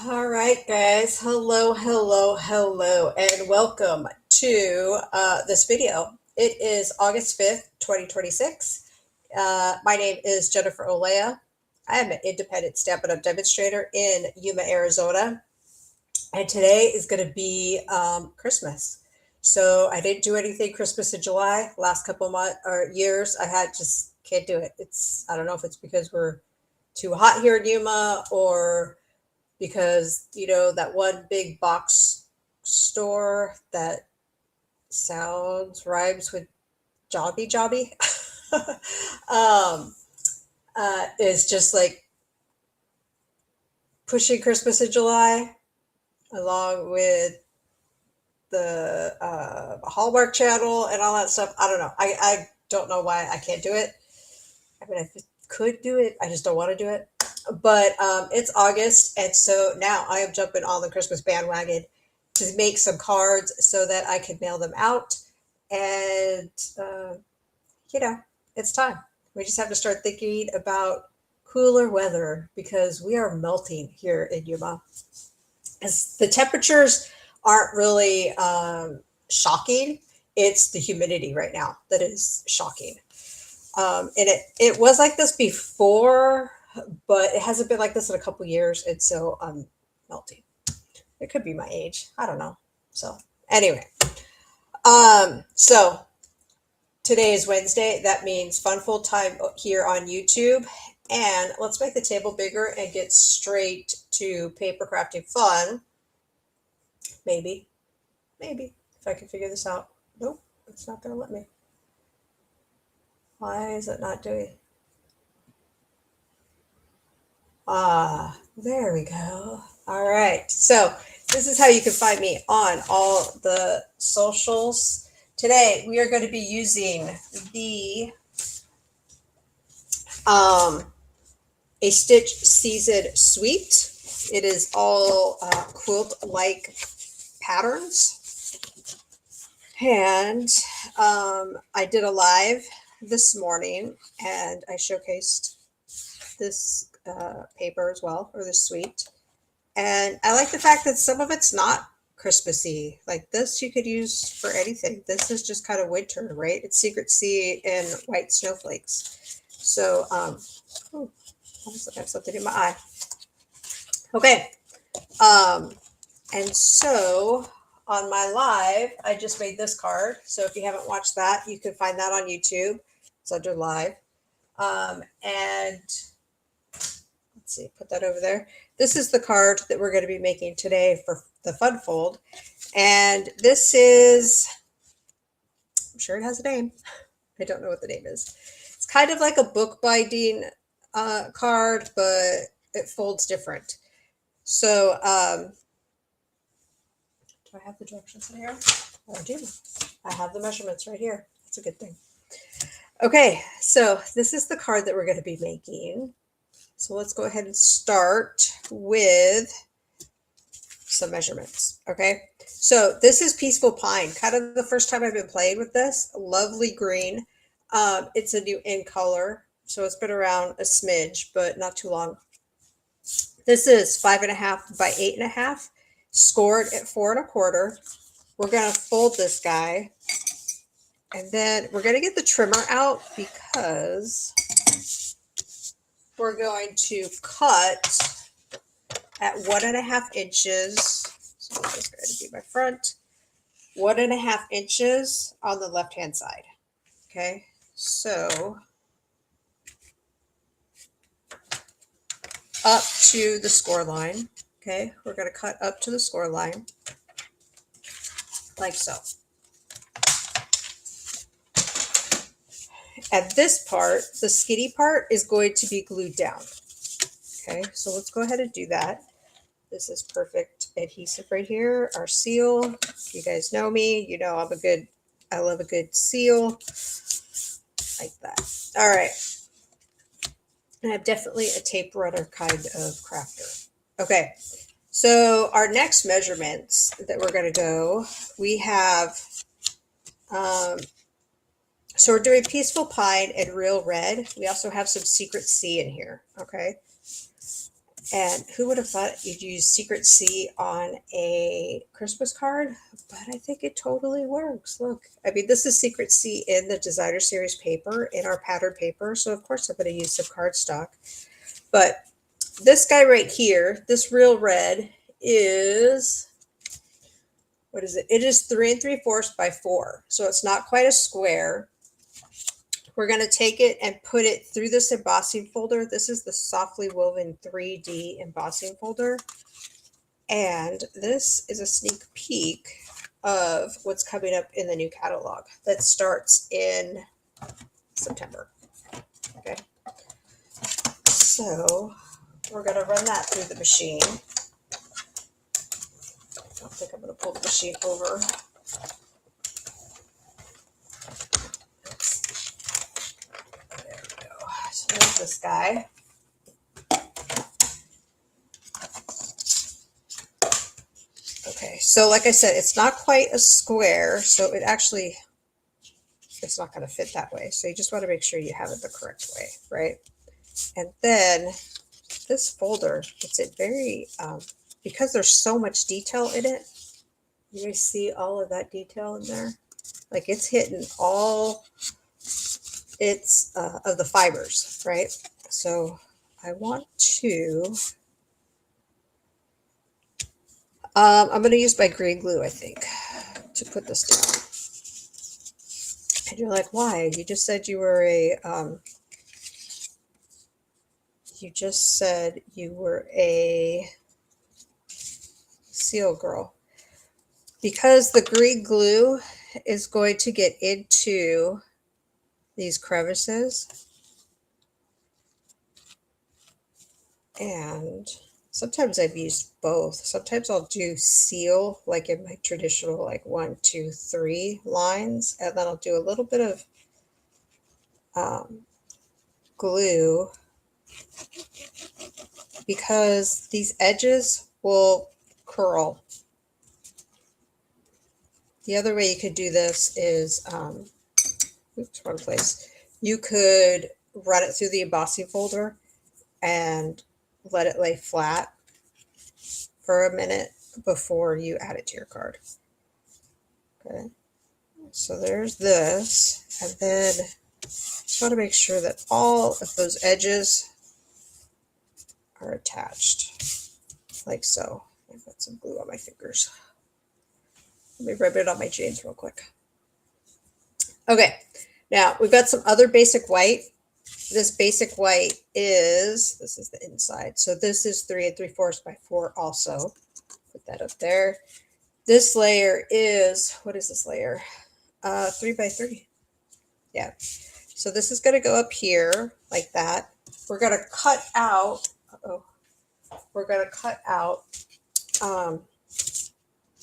All right, guys. Hello, hello, hello, and welcome to this video. It is August 5th, 2026. My name is Jennifer Olea. I am an independent Stampin' Up! Demonstrator in Yuma, Arizona, and today is going to be Christmas. So I didn't do anything Christmas in July. Last couple of months or years, I had just can't do it. I don't know if it's because we're too hot here in Yuma or because that one big box store that sounds rhymes with jobby jobby um, is just like pushing Christmas in July along with the Hallmark Channel and all that stuff. I don't know. I don't know why I can't do it. I mean, I could do it. I just don't want to do it. But it's August, and so now I am jumping on the Christmas bandwagon to make some cards so that I can mail them out. And, you know, it's time. We just have to start thinking about cooler weather because we are melting here in Yuma. As the temperatures aren't really shocking, it's the humidity right now that is shocking. And it was like this before, but it hasn't been like this in a couple years, and so I'm melting. It could be my age. I don't know. So anyway, so today is Wednesday. That means fun full time here on YouTube. And let's make the table bigger and get straight to paper crafting fun. Maybe, maybe if I can figure this out. Nope, it's not going to let me. Why is it not doing? There we go. All right. So this is how you can find me on all the socials. Today we are going to be using the a Stitch Season Suite. It is all quilt-like patterns. And I did a live this morning and I showcased this paper as well, or this suite. And I like the fact that some of it's not Christmassy. Like this, you could use for anything. This is just kind of winter, right? It's Secret Sea and white snowflakes. So, oh, I have something in my eye. Okay. And so on my live, I just made this card. So if you haven't watched that, you can find that on YouTube. It's under live. And let's see, put that over there. This is the card that we're going to be making today for the Fun Fold. And this is, I'm sure it has a name. I don't know what the name is. It's kind of like a book binding card, but it folds different. So, do I have the directions in here? I do. I have the measurements right here. That's a good thing. Okay, so this is the card that we're going to be making. So let's go ahead and start with some measurements. Okay, so this is Peaceful Pine, kind of the first time I've been playing with this. Lovely green. It's a new in color, so it's been around a smidge, but not too long. This is 5.5 by 8.5, scored at 4.25. We're going to fold this guy, and then we're going to get the trimmer out because we're going to cut at 1.5 inches. So this is going to be my front. 1.5 inches on the left-hand side. Okay, so up to the score line. Okay, we're going to cut up to the score line like so. And this part, the skinny part, is going to be glued down. Okay, so let's go ahead and do that. This is perfect adhesive right here, our seal. You guys know me, you know I love a good seal like that. All right. And I'm definitely a tape runner kind of crafter. Okay, so our next measurements that we're going to go, we have, so we're doing Peaceful Pine and Real Red. We also have some Secret Sea in here, okay? And who would have thought you'd use Secret C on a Christmas card? But I think it totally works. Look, I mean, this is Secret C in the designer series paper, in our pattern paper. So of course I'm going to use some cardstock. But this guy right here, this real red is, what is it? It is 3 3/4 by 4. So it's not quite a square. We're going to take it and put it through this embossing folder. This is the Softly Woven 3D embossing folder. And this is a sneak peek of what's coming up in the new catalog that starts in September. Okay. So we're going to run that through the machine. I think I'm going to pull the machine over. There we go. So there's this guy. Okay, so like I said, it's not quite a square, so it's not going to fit that way. So you just want to make sure you have it the correct way, right? And then this folder, it's very, because there's so much detail in it, you guys see all of that detail in there? Like it's hitting all its of the fibers, right? So I want to, I'm going to use my green glue, I think, to put this down. And you're like, why? You just said you were a seal girl. Because the green glue is going to get into these crevices. And sometimes I've used both. Sometimes I'll do seal, like in my traditional, like 1, 2, 3 lines. And then I'll do a little bit of glue, because these edges will curl. The other way you could do this is, oops, wrong place. You could run it through the embossing folder and let it lay flat for a minute before you add it to your card. Okay, so there's this, and then just want to make sure that all of those edges are attached, like so. I've got some glue on my fingers. Let me rub it on my jeans real quick. Okay, now we've got some other basic white. This basic white is, this is the inside. So this is 3 3/4 by 4 also. Put that up there. This layer is, what is this layer? 3 by 3. Yeah. So this is going to go up here like that. We're going to cut out, we're going to cut out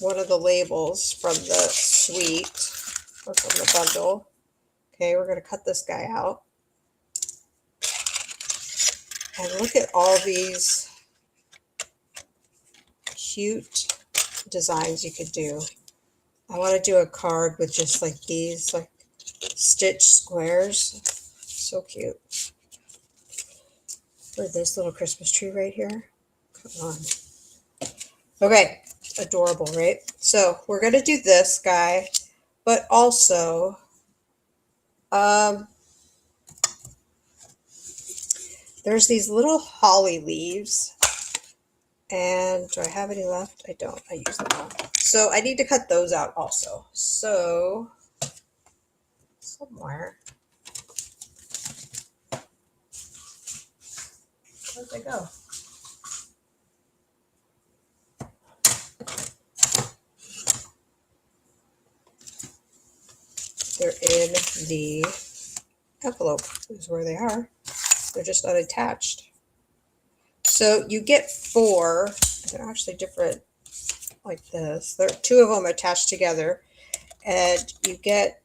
one of the labels from the suite or from the bundle. Okay, we're going to cut this guy out. And look at all these cute designs you could do. I want to do a card with just like these, like stitch squares. So cute. For this little Christmas tree right here. Come on. Okay, adorable, right? So we're going to do this guy, but also there's these little holly leaves. And do I have any left? I don't. I use them all. So I need to cut those out also. So somewhere. Where'd they go? They're in the envelope, is where they are. They're just unattached. So you get 4. They're actually different like this. There are 2 of them attached together. And you get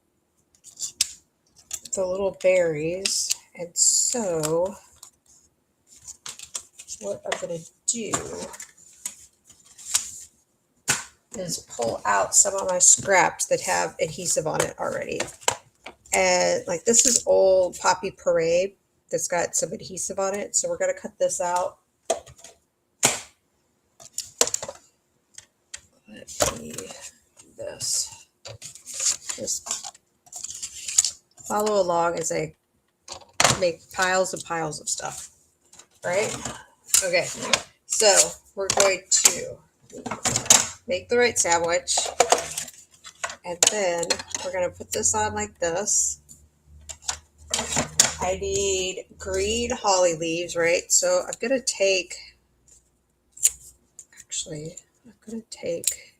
the little berries. And so what I'm going to do is pull out some of my scraps that have adhesive on it already. And like this is old Poppy Parade that's got some adhesive on it. So we're going to cut this out. let me do this. Just follow along as I make piles and piles of stuff, right? Okay, so we're going to make the right sandwich, and then we're going to put this on like this. I need green holly leaves, right? So I'm going to take, actually, I'm going to take,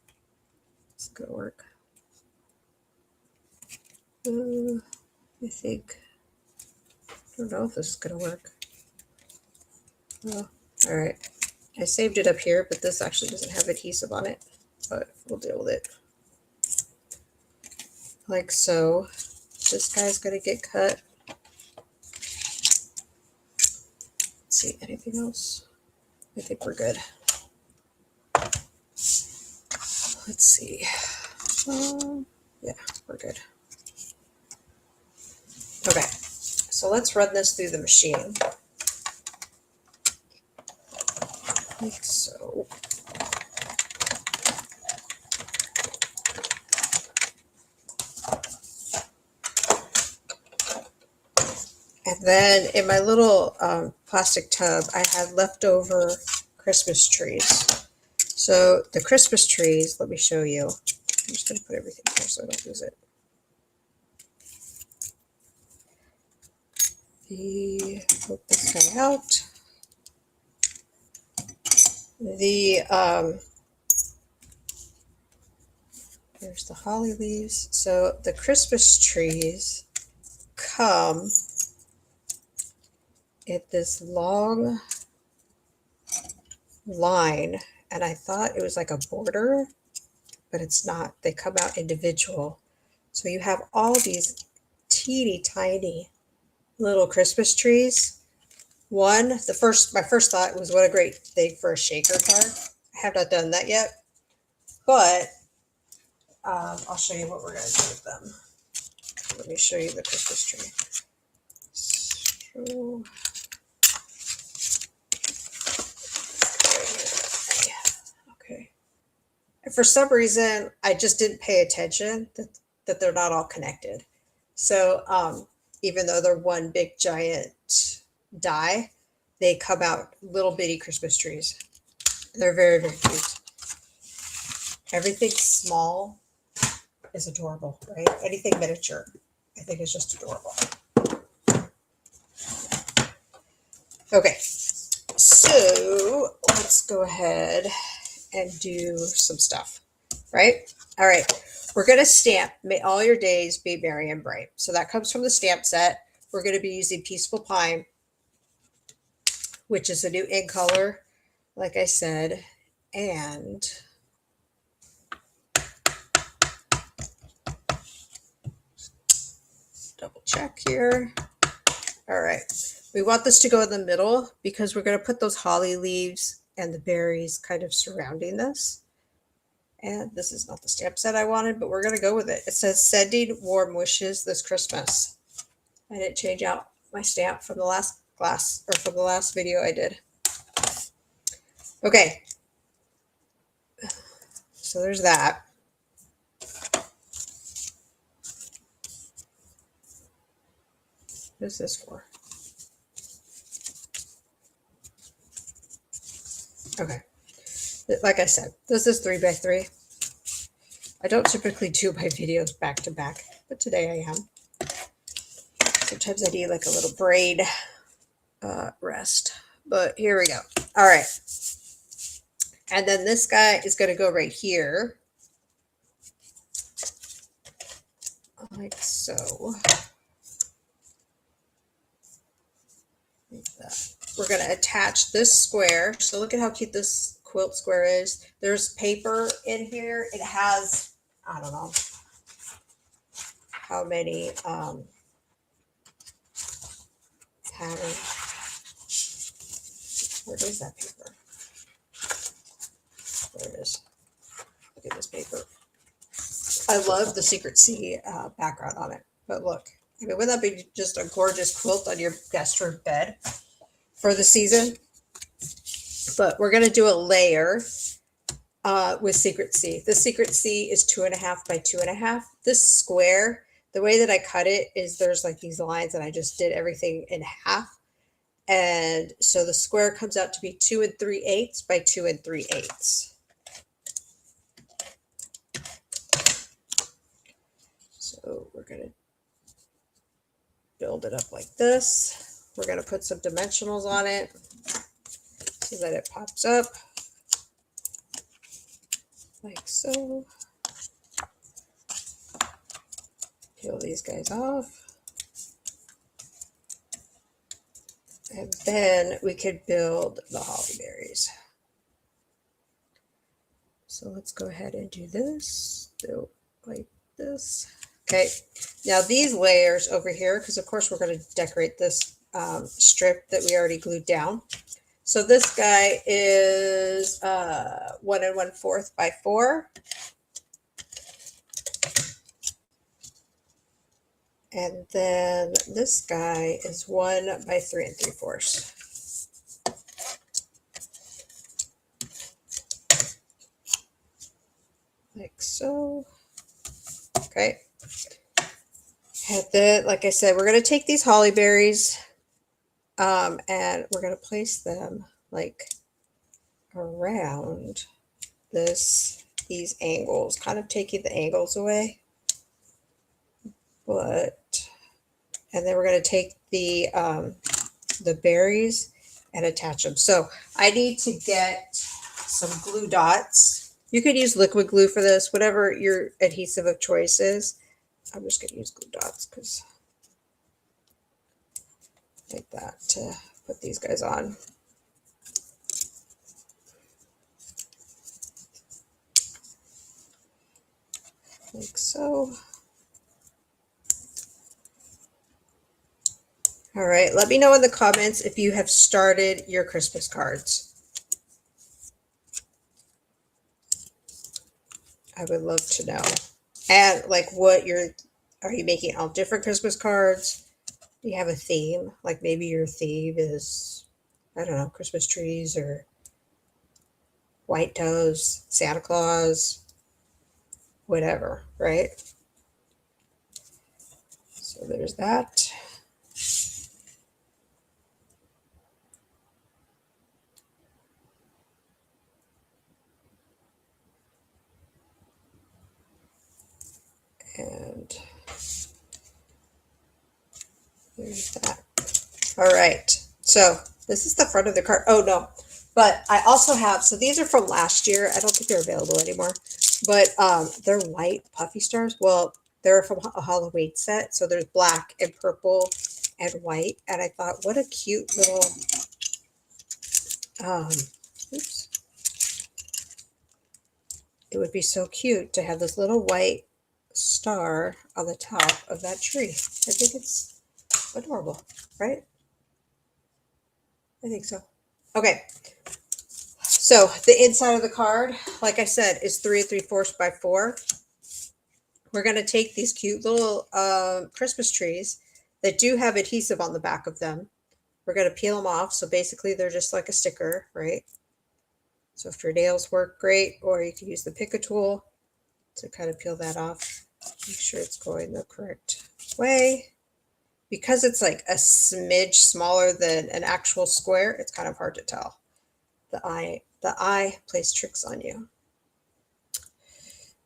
it's going to work. I think, I don't know if this is going to work. Oh, all right. I saved it up here, but this actually doesn't have adhesive on it, but we'll deal with it. Like so. This guy's going to get cut. Let's see, anything else? I think we're good. Let's see. Yeah, we're good. Okay, so let's run this through the machine. Like so. And then in my little plastic tub, I had leftover Christmas trees. So the Christmas trees, let me show you. I'm just going to put everything here so I don't lose it. Hook this guy out. There's the holly leaves. So the Christmas trees come in this long line, and I thought it was like a border, but it's not. They come out individual. So you have all these teeny tiny little Christmas trees. My first thought was, what a great thing for a shaker card. I have not done that yet, but I'll show you what we're going to do with them. Let me show you the Christmas tree. So, okay. And for some reason, I just didn't pay attention that they're not all connected. So even though they're one big giant die, they come out little bitty Christmas trees. They're very, very cute. Everything small is adorable, right? Anything miniature, I think, is just adorable. Okay, so let's go ahead and do some stuff, right? All right, we're going to stamp May All Your Days Be Merry and Bright. So that comes from the stamp set. We're going to be using Peaceful Pine, which is a new ink color, like I said, and double check here. All right, we want this to go in the middle because we're going to put those holly leaves and the berries kind of surrounding this. And this is not the stamp set I wanted, but we're going to go with it. It says sending warm wishes this Christmas. I didn't change out my stamp from the last from the last video I did. Okay. So there's that. What is this for? Okay. Like I said, this is 3x3. I don't typically do my videos back to back, but today I am. Sometimes I need like a little braid rest, but here we go. All right. And then this guy is going to go right here. Like so. Like that. We're going to attach this square. So look at how cute this quilt square is. There's paper in here. It has, I don't know how many patterns. Where is that paper? There it is. Look at this paper. I love the Secret Sea background on it. But look, I mean, wouldn't that be just a gorgeous quilt on your guest room bed for the season? But we're going to do a layer. with Secret C. The Secret C is 2.5 by 2.5. This square, the way that I cut it is there's like these lines and I just did everything in half. And so the square comes out to be 2 3/8 by 2 3/8. So we're going to build it up like this. We're going to put some dimensionals on it so that it pops up like so. Peel these guys off. And then we could build the holly berries. So let's go ahead and do this. Do like this. Okay. Now these layers over here, because of course we're going to decorate this strip that we already glued down. So this guy is 1 1/4 by 4. And then this guy is 1 by 3 3/4. Like so. Okay. And then, like I said, we're going to take these holly berries and we're going to place them like around these angles, kind of taking the angles away. And then we're going to take the berries and attach them. So I need to get some glue dots. You could use liquid glue for this, whatever your adhesive of choice is. I'm just going to use glue dots because like that to put these guys on. Like so. All right, let me know in the comments if you have started your Christmas cards. I would love to know. And like are you making all different Christmas cards? Do you have a theme? Like maybe your theme is, I don't know, Christmas trees or white doves, Santa Claus, whatever, right? So there's that. And there's that. All right. So this is the front of the card. Oh, no. But I also have, so these are from last year. I don't think they're available anymore. But they're white puffy stars. Well, they're from a Halloween set. So there's black and purple and white. And I thought, what a cute little, oops. It would be so cute to have this little white star on the top of that tree. I think it's adorable, right? I think so. Okay. So the inside of the card, like I said, is 3 3/4 by 4. We're going to take these cute little Christmas trees that do have adhesive on the back of them. We're going to peel them off. So basically they're just like a sticker, right? So if your nails work, great, or you can use the Pick a tool to kind of peel that off. Make sure it's going the correct way. Because it's like a smidge smaller than an actual square, it's kind of hard to tell. The eye plays tricks on you.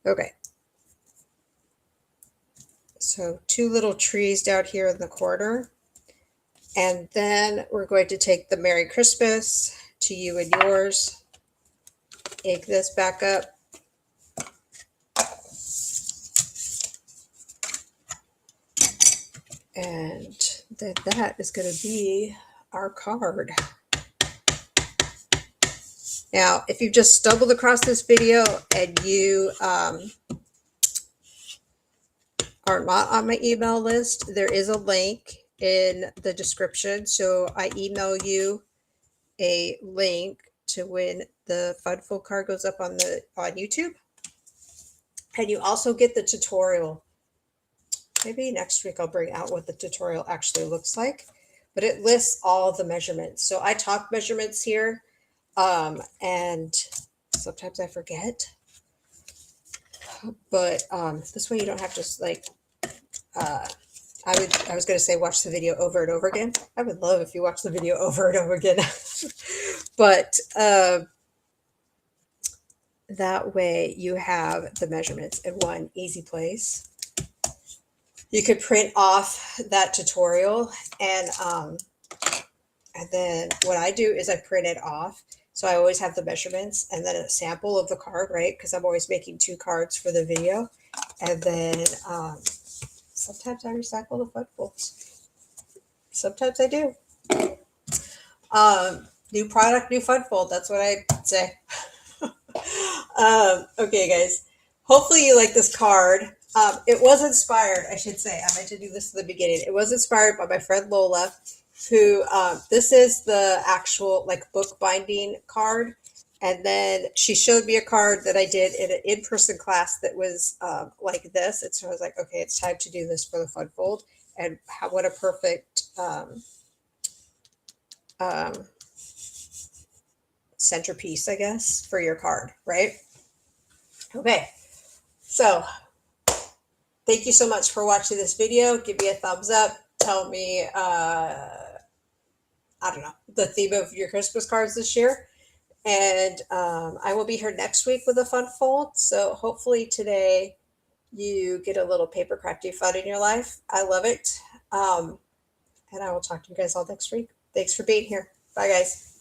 Okay. So 2 little trees down here in the corner. And then we're going to take the Merry Christmas to you and yours. Ink this back up. And then that is going to be our card. Now, if you've just stumbled across this video and you are not on my email list, there is a link in the description. So I email you a link to when the Funfold card goes up on YouTube. And you also get the tutorial. Maybe next week I'll bring out what the tutorial actually looks like. But it lists all the measurements. So I talk measurements here. And sometimes I forget. But this way you don't have to like, I was going to say watch the video over and over again. I would love if you watch the video over and over again. But that way you have the measurements in one easy place. You could print off that tutorial, and then what I do is I print it off. So I always have the measurements and then a sample of the card, right? Because I'm always making 2 cards for the video. And then sometimes I recycle the fun folds. Sometimes I do. New product, new fun fold. That's what I say. Okay, guys. Hopefully you like this card. It was inspired, I should say. I meant to do this in the beginning. It was inspired by my friend Lola, who this is the actual like book binding card. And then she showed me a card that I did in an in-person class that was like this. And so I was like, okay, it's time to do this for the fun fold. And what a perfect centerpiece, I guess, for your card, right? Okay, so thank you so much for watching this video. Give me a thumbs up. Tell me, I don't know, the theme of your Christmas cards this year. And I will be here next week with a fun fold. So hopefully today you get a little paper crafty fun in your life. I love it. And I will talk to you guys all next week. Thanks for being here. Bye, guys.